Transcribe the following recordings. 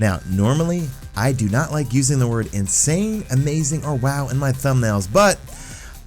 Now, normally, I do not like using the word insane, amazing, or wow in my thumbnails, but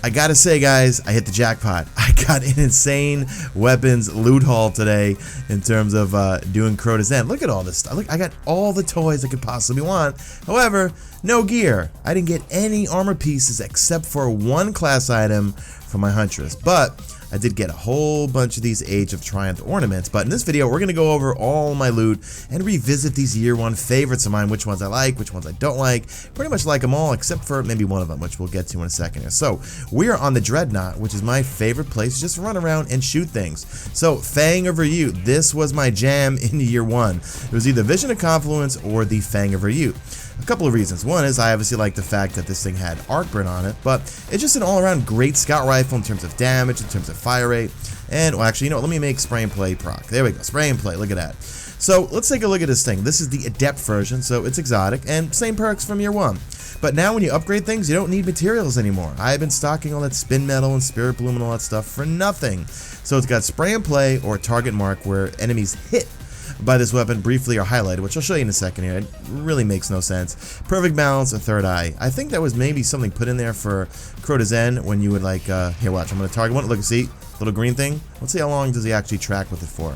I gotta say, guys, I hit the jackpot. I got an insane weapons loot haul today in terms of doing Crota's End. Look at all this stuff. Look, I got all the toys I could possibly want. However, no gear. I didn't get any armor pieces except for one class item from my Huntress, but I did get a whole bunch of these Age of Triumph ornaments. But in this video, we're going to go over all my loot and revisit these year one favorites of mine, which ones I like, which ones I don't like. Pretty much like them all, except for maybe one of them, which we'll get to in a second here. So, we are on the Dreadnought, which is my favorite place to just run around and shoot things. So, Fang of Ryut, this was my jam in year one. It was either Vision of Confluence or the Fang of Ryut. A couple of reasons. One is I obviously like the fact that this thing had arc burn on it, but it's just an all-around great scout rifle in terms of damage, in terms of fire rate, and, well, actually, you know what, let me make spray and play proc. There we go, spray and play, look at that. So, let's take a look at this thing. This is the Adept version, so it's exotic, and same perks from year one. But now when you upgrade things, you don't need materials anymore. I've been stocking all that spin metal and spirit bloom and all that stuff for nothing. So it's got spray and play or target mark where enemies hit by this weapon briefly are highlighted, which I'll show you in a second here. It really makes no sense. Perfect balance, a third eye. I think that was maybe something put in there for Crota's End when you would like, here watch, I'm going to target one, look, see, little green thing. Let's see how long does he actually track with it for.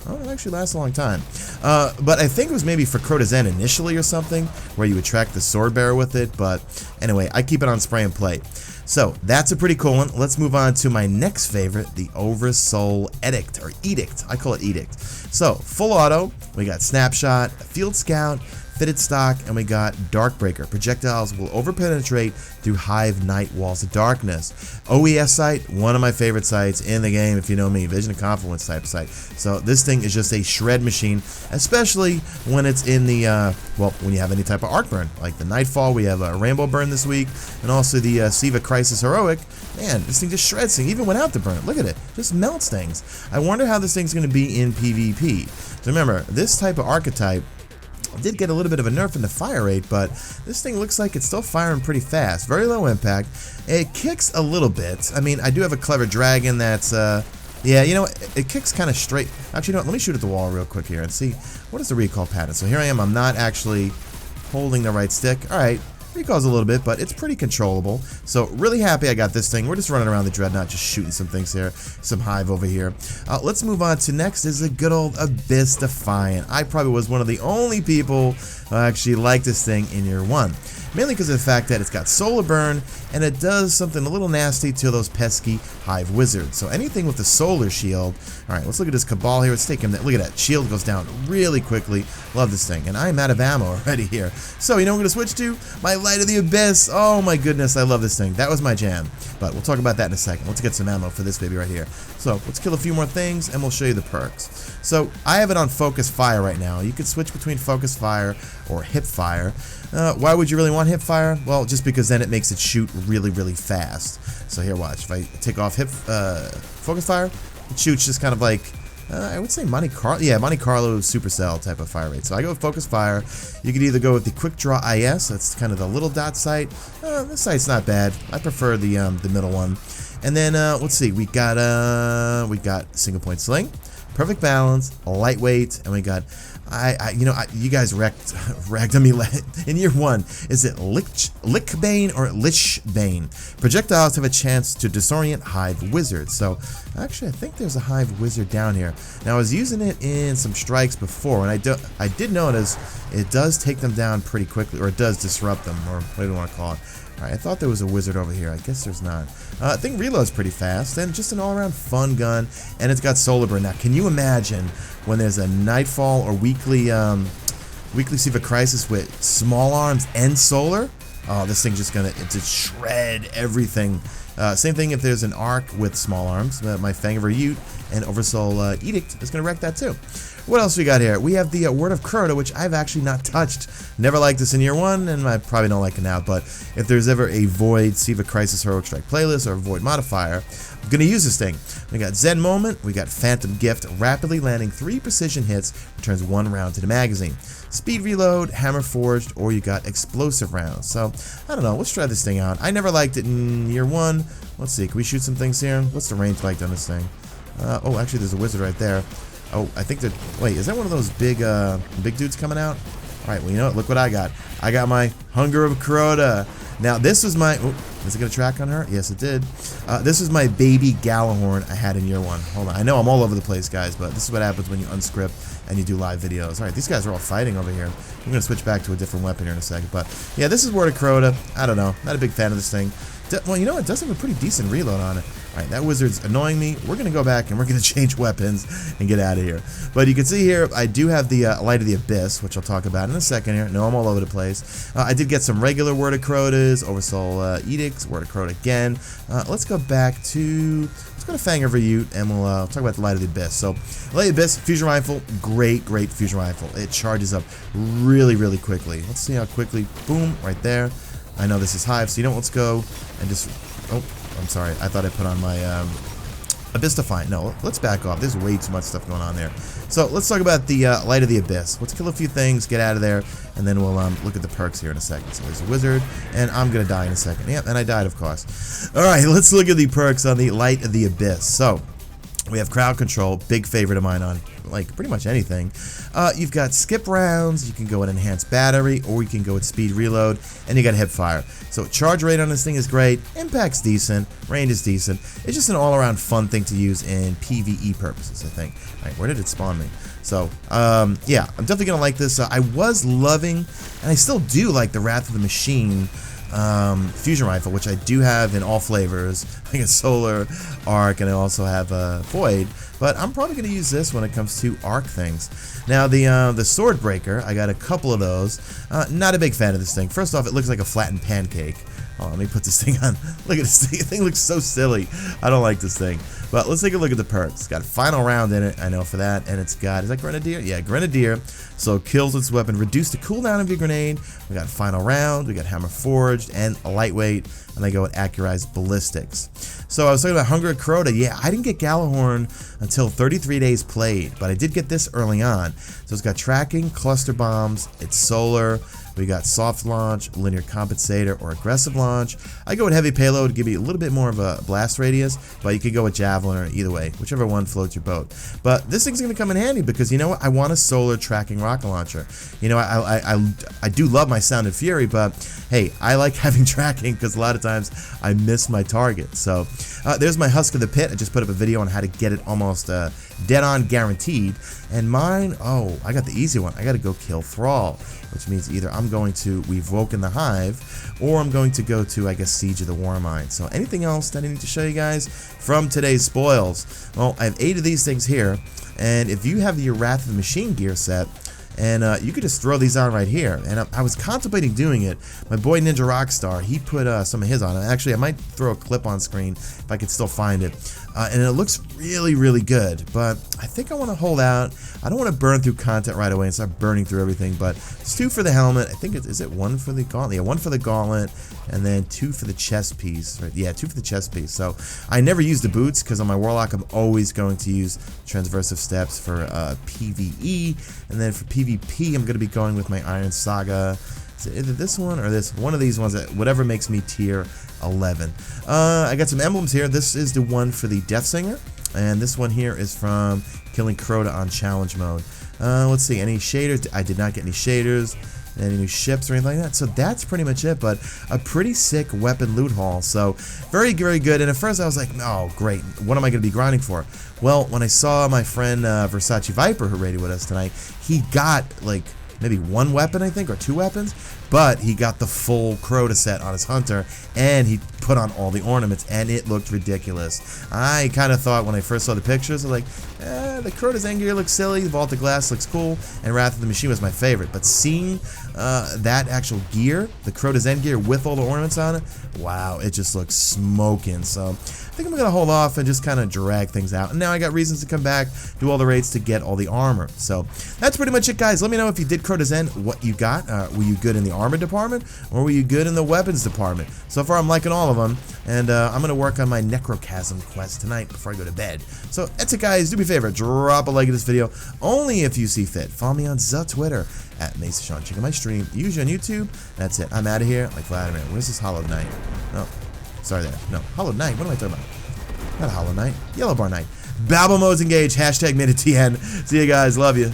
Oh, it actually lasts a long time. But I think it was maybe for Crota's End initially or something, where you would track the sword bearer with it, but anyway, I keep it on spray and play. So, that's a pretty cool one. Let's move on to my next favorite, the Oversoul Edict, or Edict. I call it Edict. So, full auto, we got Snapshot, Field Scout, Fitted Stock, and we got Darkbreaker. Projectiles will overpenetrate through Hive Night Walls of Darkness. OES sight, one of my favorite sights in the game, if you know me, Vision of Confluence type sight. So this thing is just a shred machine, especially when it's in the, well, when you have any type of arc burn. Like the Nightfall, we have a Rainbow Burn this week, and also the Siva Crisis Heroic. Man, this thing just shreds things, even without the burn. Look at it, just melts things. I wonder how this thing's going to be in PvP. So remember, this type of archetype did get a little bit of a nerf in the fire rate, but this thing looks like it's still firing pretty fast. Very low impact. It kicks a little bit. I mean, I do have a clever dragon that's, yeah, you know what? It kicks kind of straight. Actually, you know what? Let me shoot at the wall real quick here and see what is the recoil pattern. So here I am. I'm not actually holding the right stick. All right. Recoils a little bit, but it's pretty controllable. So really happy I got this thing. We're just running around the Dreadnought, just shooting some things here. Some Hive over here. Let's move on to next is the good old Abyss Defiant. I probably was one of the only people who actually liked this thing in year one. Mainly because of the fact that it's got solar burn and it does something a little nasty to those pesky Hive wizards. So anything with the solar shield. Alright, let's look at this Cabal here. Let's take him. Look at that. Shield goes down really quickly. Love this thing. And I'm out of ammo already here. So you know what I'm going to switch to? My Light of the Abyss. Oh my goodness, I love this thing. That was my jam. But we'll talk about that in a second. Let's get some ammo for this baby right here. So let's kill a few more things and we'll show you the perks. So I have it on Focus Fire right now. You can switch between Focus Fire or Hip Fire. Why would you really want Hip Fire? Well, just because then it makes it shoot really, really fast. So here, watch. If I take off Focus Fire, it shoots just kind of like, I would say Monte Carlo. Yeah, Monte Carlo Supercell type of fire rate. So I go with Focus Fire. You could either go with the Quick Draw IS. That's kind of the little dot sight. This sight's not bad. I prefer the middle one. And then let's see. We got Single Point Sling, Perfect Balance, Lightweight, and we got. You guys ragged on me in year one. Is it Lickbane or Lichbane? Projectiles have a chance to disorient Hive wizards. So, actually, I think there's a Hive wizard down here. Now, I was using it in some strikes before, and I did notice it does take them down pretty quickly, or it does disrupt them, or whatever you want to call it. Alright, I thought there was a wizard over here. I guess there's not. I think reload's pretty fast, and just an all-around fun gun, and it's got solar burn. Now, can you imagine when there's a Nightfall or weekly Siva Crisis with small arms and solar? Oh, this thing's just gonna shred everything. Same thing if there's an arc with small arms. My Fang of Ryut and Oversoul Edict is gonna wreck that too. What else we got here? We have the Word of Crota, which I've actually not touched. Never liked this in year one, and I probably don't like it now, but if there's ever a Void Siva Crisis Heroic Strike playlist or a Void modifier, I'm going to use this thing. We got Zen Moment, we got Phantom Gift, rapidly landing 3 precision hits, returns 1 round to the magazine. Speed Reload, Hammer Forged, or you got Explosive Rounds. So, I don't know, let's try this thing out. I never liked it in year one. Let's see, can we shoot some things here? What's the range like on this thing? Oh, actually there's a wizard right there. Oh, I think that, wait, is that one of those big dudes coming out? Alright, well, you know what? Look what I got. I got my Hunger of Crota. Now, this was my... Oh, is it going to track on her? Yes, it did. This was my baby Galahorn I had in year 1. Hold on. I know I'm all over the place, guys, but this is what happens when you unscript and you do live videos. Alright, these guys are all fighting over here. I'm going to switch back to a different weapon here in a second. But, yeah, this is Word of Crota. I don't know. Not a big fan of this thing. Well, you know what? It does have a pretty decent reload on it. Alright, that wizard's annoying me. We're going to go back and we're going to change weapons and get out of here. But you can see here, I do have the Light of the Abyss, which I'll talk about in a second here. No, I'm all over the place. I did get some regular Word of Crotas, Oversoul Edicts, Word of Crota again. Let's go back to... Let's go to Fang of Ryut, and we'll talk about the Light of the Abyss. So, Light of the Abyss, fusion rifle, great fusion rifle. It charges up really, really quickly. Let's see how quickly, boom, right there. I know this is Hive, so you know what, let's go and just... Oh, I'm sorry, I thought I put on my Abyss Defiant. No, let's back off. There's way too much stuff going on there. So let's talk about the Light of the Abyss. Let's kill a few things, get out of there, and then we'll look at the perks here in a second. So there's a wizard, and I'm going to die in a second. Yep, and I died, of course. Alright, let's look at the perks on the Light of the Abyss. So, we have crowd control, big favorite of mine on like pretty much anything. You've got skip rounds, you can go with enhanced battery, or you can go with speed reload, and you got hip fire. So charge rate on this thing is great, impact's decent, range is decent. It's just an all-around fun thing to use in PvE purposes, I think. Alright, where did it spawn me? So, yeah, I'm definitely gonna like this. I was loving, and I still do like the Wrath of the Machine fusion rifle, which I do have in all flavors. I got Solar, Arc, and I also have Void. But I'm probably going to use this when it comes to Arc things. Now the Sword Breaker, I got a couple of those. Not a big fan of this thing. First off, it looks like a flattened pancake. Oh, let me put this thing on. Look at this thing. The thing looks so silly. I don't like this thing. But let's take a look at the perks. It's got Final Round in it, I know for that. And it's got, is that Grenadier? Yeah, Grenadier. So kills its weapon, reduce the cooldown of your grenade. We got Final Round, we got Hammer Forged, and a lightweight. And they go with Accurized Ballistics. So I was talking about Hunger of Crota. Yeah, I didn't get Galahorn until 33 days played, but I did get this early on. So it's got tracking, cluster bombs, it's solar. We got soft launch, linear compensator, or aggressive launch. I go with heavy payload to give you a little bit more of a blast radius, but you could go with javelin or either way, whichever one floats your boat. But this thing's gonna come in handy because you know what? I want a solar tracking rocket launcher. You know, I do love my Sound and Fury, but hey, I like having tracking because a lot of times I miss my target. So there's my Husk of the Pit. I just put up a video on how to get it almost dead on guaranteed. And mine, oh, I got the easy one. I got to go kill Thrall, which means either I'm going to We've Woken the Hive, or I'm going to go to, I guess, Siege of the Warmind. So anything else that I need to show you guys from today's spoils? Well, I have 8 of these things here, and if you have your Wrath of the Machine gear set, and you could just throw these on right here. And I was contemplating doing it. My boy Ninja Rockstar, he put some of his on. Actually, I might throw a clip on screen if I could still find it. And it looks really, really good. But I think I want to hold out. I don't want to burn through content right away and start burning through everything. But it's 2 for the helmet. I think is it 1 for the gauntlet? Yeah, 1 for the gauntlet. And then 2 for the chest piece. Right? Yeah, 2 for the chest piece. So I never use the boots because on my Warlock, I'm always going to use Transversive Steps for PvE. And then for PvP, I'm going to be going with my Iron Saga. Is it either this one or this? One of these ones, that whatever makes me tier 11. I got some emblems here. This is the one for the Death Singer. And this one here is from killing Crota on challenge mode. Let's see, any shaders? I did not get any shaders. Any new ships or anything like that. So that's pretty much it, but a pretty sick weapon loot haul. So very, very good. And at first I was like, oh, great. What am I going to be grinding for? Well, when I saw my friend Versace Viper, who raided with us tonight, he got like maybe 1 weapon, I think, or 2 weapons. But he got the full Crota set on his Hunter, and he put on all the ornaments, and it looked ridiculous. I kind of thought when I first saw the pictures, I was like, the Crota's End gear looks silly, the Vault of Glass looks cool, and Wrath of the Machine was my favorite. But seeing that actual gear, the Crota's End gear with all the ornaments on it, wow, it just looks smoking. So I think I'm going to hold off and just kind of drag things out. And now I got reasons to come back, do all the raids to get all the armor. So that's pretty much it, guys. Let me know if you did Crota's End, what you got. Were you good in the armor department, or were you good in the weapons department? So far I'm liking all of them, and I'm gonna work on my Necrochasm quest tonight before I go to bed. So that's it, guys. Do me a favor, drop a like at this video, only if you see fit. Follow me on Twitter at Mesa Sean. Check out my stream, usually on YouTube. That's it. I'm out of here like Vladimir. Where's this Hollow Knight? No, sorry there. No, Hollow Knight. What am I talking about? Not Hollow Knight. Yellow Bar Knight. Babel modes engaged. #MinuteTN. See you guys. Love you.